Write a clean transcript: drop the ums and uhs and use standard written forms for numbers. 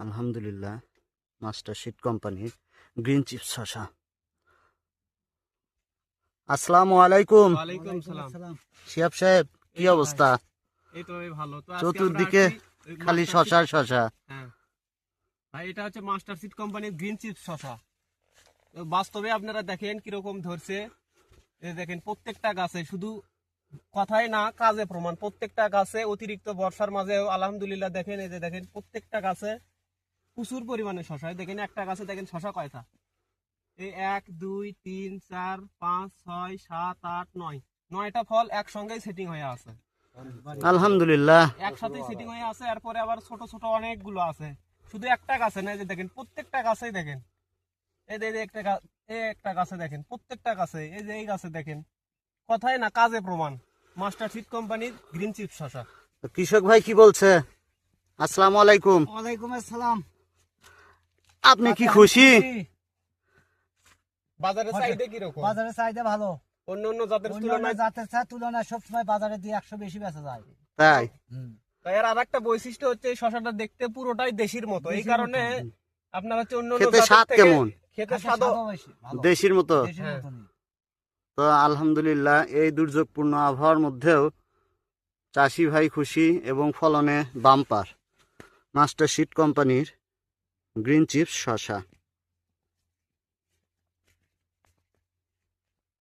আলহামদুলিল্লাহ master sheet কোম্পানির green chips শসা। আসসালামু আলাইকুম। ওয়ালাইকুম সালাম। শিহাব সাহেব, কি অবস্থা? এই তো ভালো। তো আজকে চতুর্দিকে আমরা খালি মাস্টার শসা শসা। হ্যাঁ ভাই, এটা হচ্ছে মাস্টার সিড কোম্পানির গ্রিন চিপস শসা। তো বাস্তবে আপনারা দেখেন কিরকম ধরছে। এই দেখেন প্রত্যেকটা গাছে, শুধু কথাই না কাজে প্রমাণ। প্রত্যেকটা গাছে অতিরিক্ত বর্ষার মাঝে আলহামদুলিল্লাহ দেখেন, এই যে দেখেন প্রত্যেকটা গাছে প্রচুর পরিমাণে শসা। এই দেখেন একটা গাছে দেখেন শসা কয়টা, এই 1 2 3 4 5 6 7 8 9 9টা ফল একসঙ্গেই সেটিং হয়ে আছে। আলহামদুলিল্লাহ একসাথে সেটিং হয়ে আছে। এরপরে আবার ছোট ছোট অনেকগুলো আছে, শুধু একটা গাছে না। এই যে দেখেন প্রত্যেকটা গাছেই দেখেন, এই যে একটা গাছে দেখেন, প্রত্যেকটা গাছে, এই যে এই গাছে দেখেন, কথাই না কাজে প্রমাণ। মাস্টার সিড কোম্পানির গ্রিন চিপস শসা। কৃষক ভাই কি বলছে? আসসালামু আলাইকুম। ওয়ালাইকুম আসসালাম। আপনি কি খুশি? বাজারের চাহিদা কি রকম? বাজারের চাহিদা ভালো। অন্য অন্য জাতের অন্য তুলনায় জাতের তুলনায় সবসময় বাজারে 200 বেশি বেচা যায়। তাই তাই আর একটা বৈশিষ্ট্য হচ্ছে এই শসাটা দেখতে পুরোটাই দেশির মতো। এই কারণে আপনার হচ্ছে অন্য অন্য খেতে জাতের স্বাদ থেকে কেমন? খেতে খাসা স্বাদও স্বাদও বেশি, ভালো। দেশির মতো। দেশির হ্যাঁ। মতনই। তো আলহামদুলিল্লাহ এই দুর্যোগপূর্ণ আবহাওয়ার মধ্যেও চাষি ভাই খুশি এবং ফলনে বাম্পার। মাস্টার শিট কোম্পানির গ্রিন চিপস শসা।